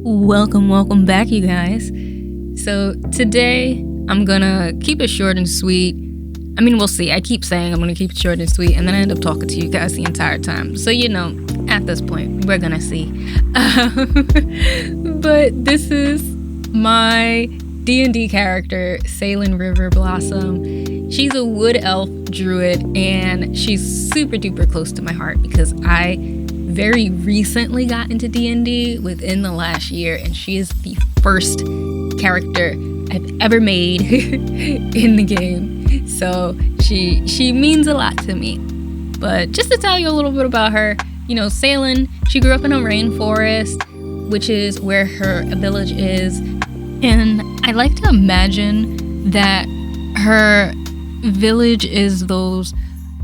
Welcome back, you guys. So today I'm gonna keep it short and sweet. I mean, we'll see. I keep saying I'm gonna keep it short and sweet, and then I end up talking to you guys the entire time. So, at this point, we're gonna see. But this is my DnD character, Salen River Blossom. She's a wood elf druid, and she's super duper close to my heart because I very recently got into D&D within the last year, and she is the first character I've ever made in the game. So she means a lot to me. But just to tell you a little bit about her, Salen, she grew up in a rainforest, which is where her village is. And I like to imagine that her village is those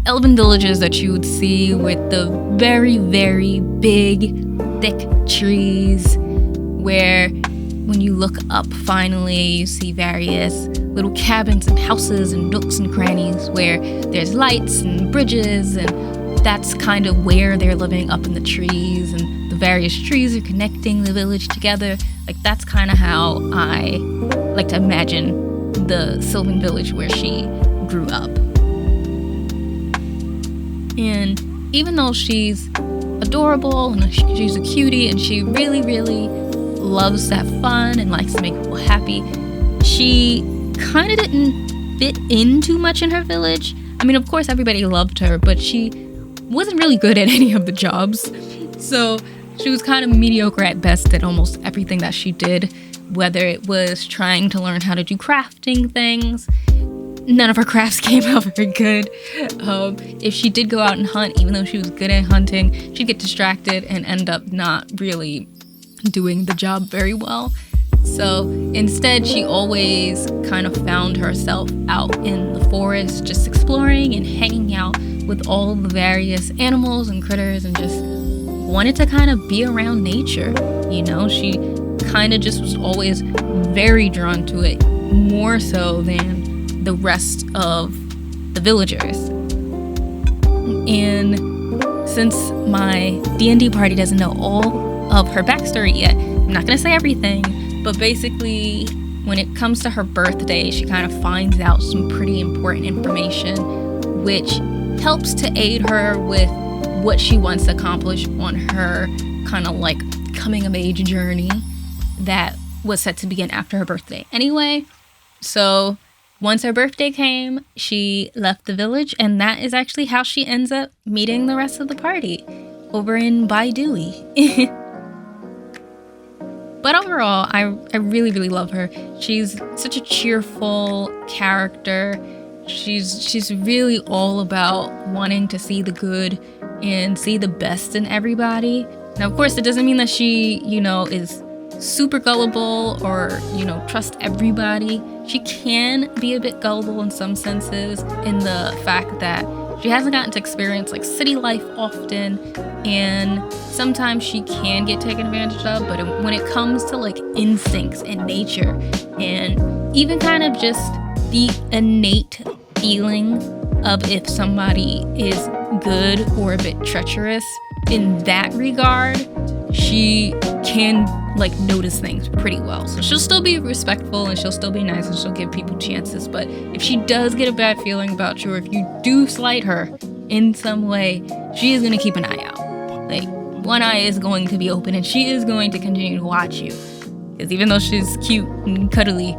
elven villages that you would see with the very, very big, thick trees, where when you look up finally, you see various little cabins and houses and nooks and crannies where there's lights and bridges, and that's kind of where they're living, up in the trees, and the various trees are connecting the village together. Like, that's kind of how I like to imagine the Sylvan village where she grew up. And even though she's adorable and she's a cutie and she really, really loves to have fun and likes to make people happy, she kind of didn't fit in too much in her village. I mean, of course, everybody loved her, but she wasn't really good at any of the jobs. So she was kind of mediocre at best at almost everything that she did, whether it was trying to learn how to do crafting things. None of her crafts came out very good. If she did go out and hunt, even though she was good at hunting, she'd get distracted and end up not really doing the job very well. So instead, she always kind of found herself out in the forest, just exploring and hanging out with all the various animals and critters, and just wanted to kind of be around nature. She kind of just was always very drawn to it, more so than the rest of the villagers. And since my D&D party doesn't know all of her backstory yet, I'm not gonna say everything, but basically when it comes to her birthday, she kind of finds out some pretty important information, which helps to aid her with what she wants to accomplish on her kind of like coming of age journey that was set to begin after her birthday anyway. So once her birthday came, she left the village, and that is actually how she ends up meeting the rest of the party over in Baidui. But overall, I really, really love her. She's such a cheerful character. She's really all about wanting to see the good and see the best in everybody. Now, of course, it doesn't mean that she, is super gullible or, trust everybody. She can be a bit gullible in some senses, in the fact that she hasn't gotten to experience like city life often, and sometimes she can get taken advantage of. But when it comes to like instincts and nature, and even kind of just the innate feeling of if somebody is good or a bit treacherous, in that regard, she can like notice things pretty well. So she'll still be respectful and she'll still be nice and she'll give people chances. But if she does get a bad feeling about you, or if you do slight her in some way, she is going to keep an eye out. Like, one eye is going to be open and she is going to continue to watch you. Because even though she's cute and cuddly,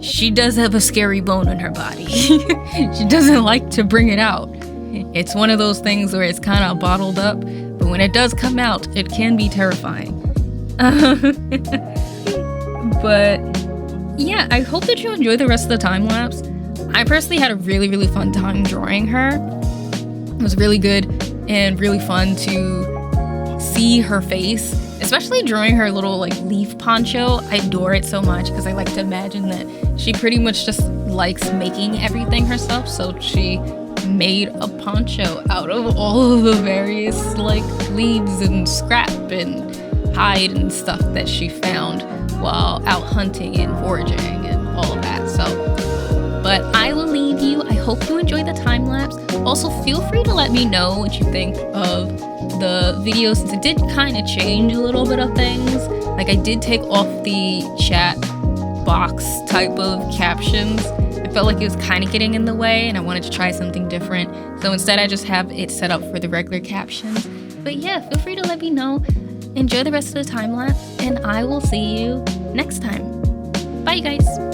she does have a scary bone in her body. She doesn't like to bring it out. It's one of those things where it's kind of bottled up, but when it does come out, it can be terrifying. But yeah, I hope that you enjoy the rest of the time lapse. I personally had a really, really fun time drawing her. It was really good and really fun to see her face, especially drawing her little like leaf poncho. I adore it so much because I like to imagine that she pretty much just likes making everything herself. So she made a poncho out of all of the various like leaves and scrap and hide and stuff that she found while out hunting and foraging and all of that. So, but I will leave you. I hope you enjoy the time lapse. Also, feel free to let me know what you think of the video, since it did kind of change a little bit of things. Like I did take off the chat box type of captions. I felt like it was kind of getting in the way and I wanted to try something different. So instead I just have it set up for the regular captions. But yeah, feel free to let me know. Enjoy the rest of the time lapse and I will see you next time. Bye guys.